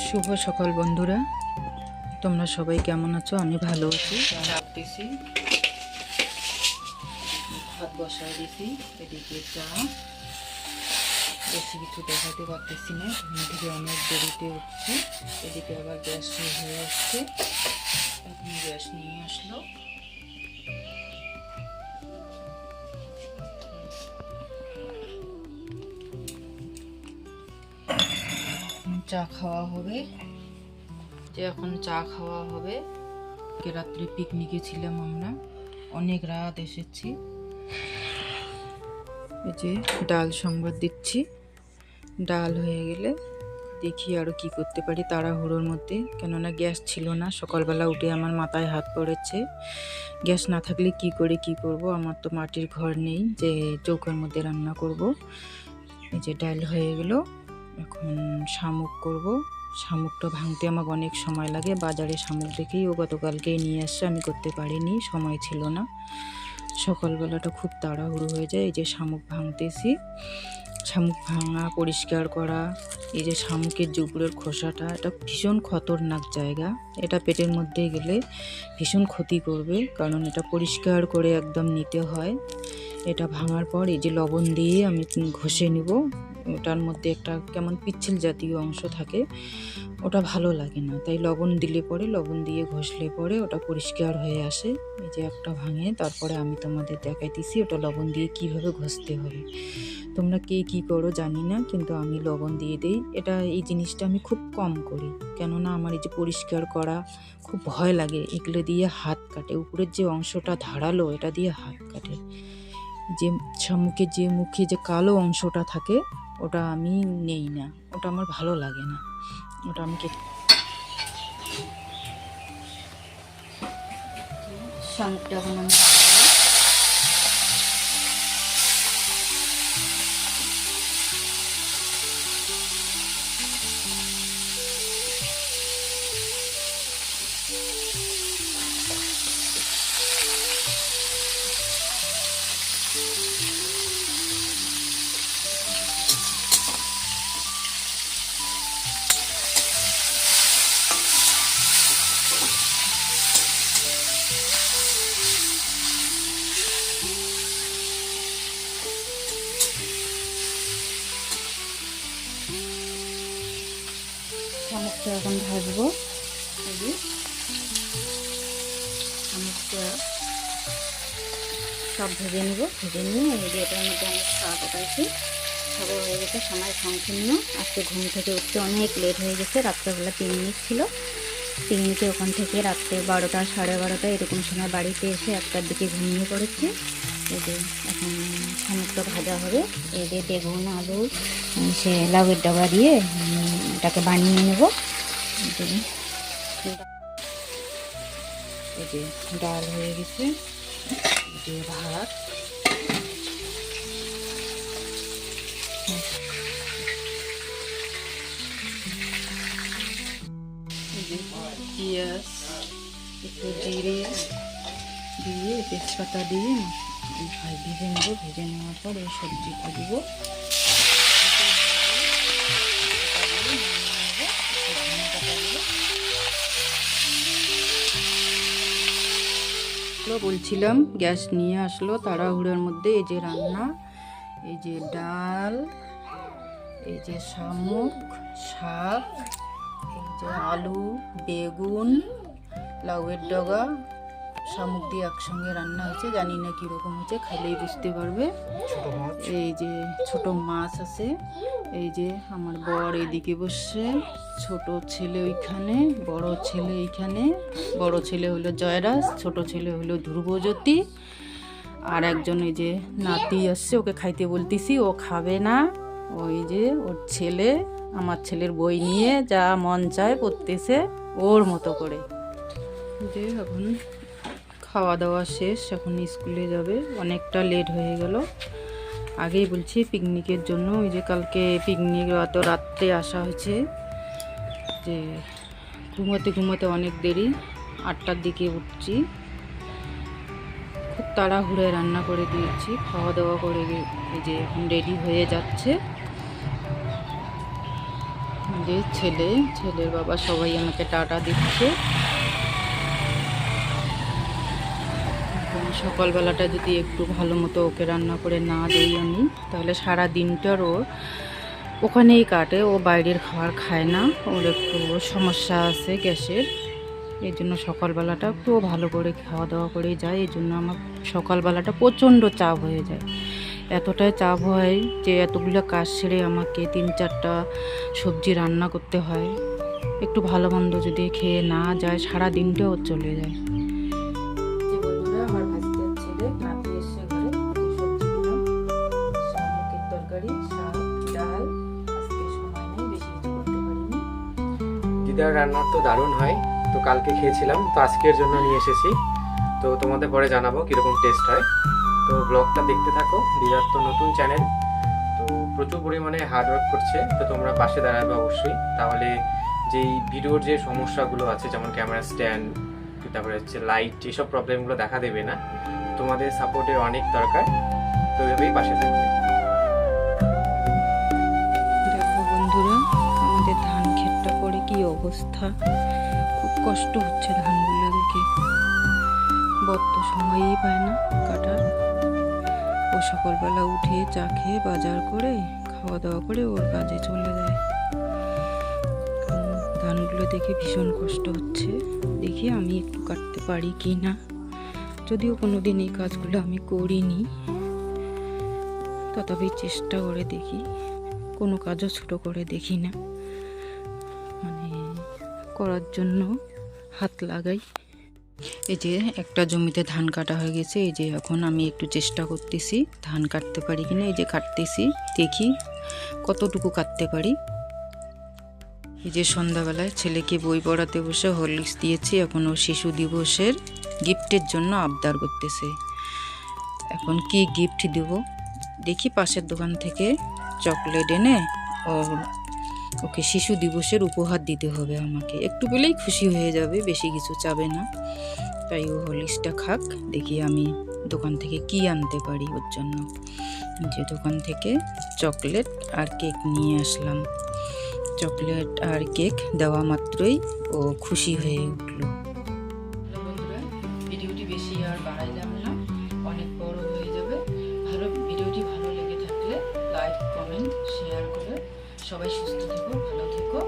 শুভ সকাল বন্ধুরা, তোমরা সবাই কেমন আছো? আমি ভালো আছি। রাখতেছি, ভাত বসাই দিছি, এদিকে চা। বেশি কিছু দেখাতে পারতেছি না, ঘুম থেকে অনেক দেরিতে উঠছে। এদিকে আবার গ্যাস শেষ হয়ে আসছে, এখন গ্যাস নিয়ে আসলো। চা খাওয়া হবে, এখন চা খাওয়া হবে। রাত্রে পিকনিকে ছিলাম আমরা, অনেক রাত এসেছি। এই যে ডাল সংবাদ দিচ্ছি, ডাল হয়ে গেলে দেখি আরও কি করতে পারি তাড়াহুড়োর মধ্যে, কেননা গ্যাস ছিল না। সকালবেলা উঠে আমার মাথায় হাত পড়েছে, গ্যাস না থাকলে কি করে কি করব। আমার তো মাটির ঘর নেই যে চৌকার মধ্যে রান্না করব। এই যে ডাল হয়ে গেল, এখন শামুক করব। শামুকটা ভাঙতে আমাকে অনেক সময় লাগে, বাজারে শামুক দেখেই ও গতকালকেই নিয়ে আসছে, আমি করতে পারিনি, সময় ছিল না। সকালবেলাটা খুব তাড়াহুড়ো হয়ে যায়। এই যে শামুক ভাঙতেছি, শামুক ভাঙা, পরিষ্কার করা। এই যে শামুকের যে উপরের খোসাটা, এটা ভীষণ খতরনাক জায়গা। এটা পেটের মধ্যে গেলে ভীষণ ক্ষতি করবে, কারণ এটা পরিষ্কার করে একদম নিতে হয়। এটা ভাঙার পর এই যে লবণ দিয়ে আমি ঘষে নিব। ওটার মধ্যে একটা কেমন পিচ্ছিল জাতীয় অংশ থাকে, ওটা ভালো লাগে না, তাই লবণ দিলে পরে, লবণ দিয়ে ঘষলে পরে ওটা পরিষ্কার হয়ে আসে। এই যে একটা ভাঙে, তারপরে আমি তোমাদের দেখাইতেছি ওটা লবণ দিয়ে কিভাবে ঘষতে হবে। তোমরা কে কী করো জানি না, কিন্তু আমি লবণ দিয়ে দিই। এই জিনিসটা আমি খুব কম করি, কেননা আমার এই যে পরিষ্কার করা খুব ভয় লাগে, এগুলো দিয়ে হাত কাটে। উপরের যে অংশটা ধারালো, এটা দিয়ে হাত কাটে। যে শামুকের যে মুখে যে কালো অংশটা থাকে, ওটা আমি নেই না, ওটা আমার ভালো লাগে না, ওটা আমি কেটে। শামুকটা এখন আমি শামুকটা এখন ভাজবো। শামুকটা সব ভেজে নেব, ভেজে নিয়ে এই যে এটার মধ্যে আমি শাক ওঠাইছি। শাক হয়ে গেছে, সময় সংকীর্ণ। আজকে ঘুম থেকে উঠতে অনেক লেট হয়ে গেছে। রাত্রেবেলা পিকনিক ছিল, পিকনিকে ওখান থেকে রাত্রে 12টা সাড়ে 12টা এরকম সময় বাড়িতে এসে 1টার দিকে ঘুমিয়ে পড়েছি। এই যে এখন শামুকটা ভাজা হবে। এই যে বেগুন, আলু, সে লাউয়ের ডগা দিয়ে এটাকে বানিয়ে নেব। এই যে ডাল হয়ে গেছে, এই যে ভাত, পেঁয়াজ, একটু জিরে দিয়ে, তেজপাতা দিয়ে ভেজে নেব। ভেজে নেওয়ার পর এই সবজিটা দিব। বলছিলাম গ্যাস নিয়ে আসলো তাড়াহুড়োর মধ্যে। এই যে রান্না, এই যে ডাল, এই যে শামুক, শাক, এই যে আলু, বেগুন, লাউয়ের ডগা, শামুক দিয়ে একসঙ্গে রান্না হয়েছে। জানি না কীরকম হয়েছে, খাইলেই বুঝতে পারবে। এই যে ছোট মাছ আছে। এই যে আমার বর এদিকে বসছে, ছোট ছেলে ওইখানে, বড় ছেলে এইখানে। বড় ছেলে হলো জয়রাজ, ছোট ছেলে হলো ধ্রুবজ্যোতি, আর একজন এই যে নাতি আসছে, ওকে খাইতে বলতেছি, ও খাবে না। ওই যে ওর ছেলে, আমার ছেলের বই নিয়ে যা মন চায় পড়তেছে ওর মতো করে। যে এখন খাওয়া দাওয়া শেষ, এখন স্কুলে যাবে, অনেকটা লেট হয়ে গেল। আগেই বলছি পিকনিকের জন্য, ওই যে কালকে পিকনিক এত রাত্রে আসা হয়েছে, যে ঘুমোতে ঘুমোতে অনেক দেরি, 8টার দিকে উঠছি। খুব তাড়াহুড়ে রান্না করে দিয়েছি, খাওয়া দাওয়া করে এই যে এখন রেডি হয়ে যাচ্ছে। যে ছেলের বাবা সবাই আমাকে টাটা দিচ্ছে। সকালবেলাটা যদি একটু ভালো মতো ওকে রান্না করে না দিই আমি, তাহলে সারা দিনটার ওর ওখানেই কাটে। ও বাইরের খাবার খায় না, ওর একটু সমস্যা আছে গ্যাসের। এই জন্য সকালবেলাটা একটু ভালো করে খাওয়া দাওয়া করে যায়। এই জন্য আমার সকালবেলাটা প্রচণ্ড চাপ হয়ে যায়। এতটাই চাপ হয় যে এতগুলো কাজ সেরে আমাকে 3-4টা সবজি রান্না করতে হয়। একটু ভালো মন্দ যদি খেয়ে না যায়, সারা দিনটাও চলে যায়। যে বন্ধুরা, আমার ভাস্তের ছেলে নাতি এসে ঘরে সবজি দিলাম, শামুকের তরকারি, শাক, ডাল। আজকে সময় নেই, বেশি কিছু করতে পারিনি। দিদার রান্না তো দারুণ হয়, তো কালকে খেয়েছিলাম, তো আজকের জন্য নিয়ে এসেছি। তো তোমাদের পরে জানাবো কীরকম টেস্ট হয়। তো ব্লগটা দেখতে থাকো। দিদার তো নতুন চ্যানেল, তো প্রচুর পরিমাণে হার্ডওয়ার্ক করছে, তো তোমরা পাশে দাঁড়াবে অবশ্যই। তাহলে যেই ভিডিওর যে সমস্যাগুলো আছে, যেমন ক্যামেরা স্ট্যান্ড, তারপরে হচ্ছে লাইট, এসব প্রবলেমগুলো দেখা দেবে না। তোমাদের সাপোর্টের অনেক দরকার, তো এভাবেই পাশে থাকবে। দেখো বন্ধুরা, আমাদের ধান ক্ষেতটা পরে কি অবস্থা, খুব কষ্ট হচ্ছে ধানগুলো দেখে। বর্ত সময়ই পায় না কাটার। ও সকালবেলা উঠে চা খেয়ে বাজার করে খাওয়া দাওয়া করে ওর কাজে চলে যায়। ধানগুলো দেখে ভীষণ কষ্ট হচ্ছে। দেখি আমি একটু কাটতে পারি কি না। যদিও কোনো দিন এই কাজগুলো আমি করিনি, তথাপি চেষ্টা করে দেখি। কোনো কাজও ছোট করে দেখি না, মানে করার জন্য হাত লাগাই। এই যে একটা জমিতে ধান কাটা হয়ে গেছে। এই যে এখন আমি একটু চেষ্টা করতেছি ধান কাটতে পারি কিনা। এই যে কাটতেছি, দেখি কতটুকু কাটতে পারি। এই যে সন্ধ্যাবেলায় ছেলেকে বই পড়াতে বসে হরলিক্স দিয়েছি। এখন ও শিশু দিবসের গিফটের জন্য আবদার করতেছে। এখন কি গিফট দেব দেখি। পাশের দোকান থেকে চকলেট এনে ওকে শিশু দিবসের উপহার দিতে হবে। আমাকে একটু পেলেই খুশি হয়ে যাবে, বেশি কিছু চাবে না। তাই ও হরলিক্সটা খাক, দেখি আমি দোকান থেকে কি আনতে পারি ওর জন্য। যে দোকান থেকে চকলেট আর কেক নিয়ে আসলাম। চকলেট আর কেক দেওয়া মাত্রই ও খুশি হয়ে উঠল। বন্ধুরা, ভিডিওটি বেশি আর বাড়াইলাম না, অনেক বড় হয়ে যাবে। ভিডিওটি ভালো লেগে থাকলে লাইক, কমেন্ট, শেয়ার করে সবাই সুস্থ থেকো, ভালো থেকো।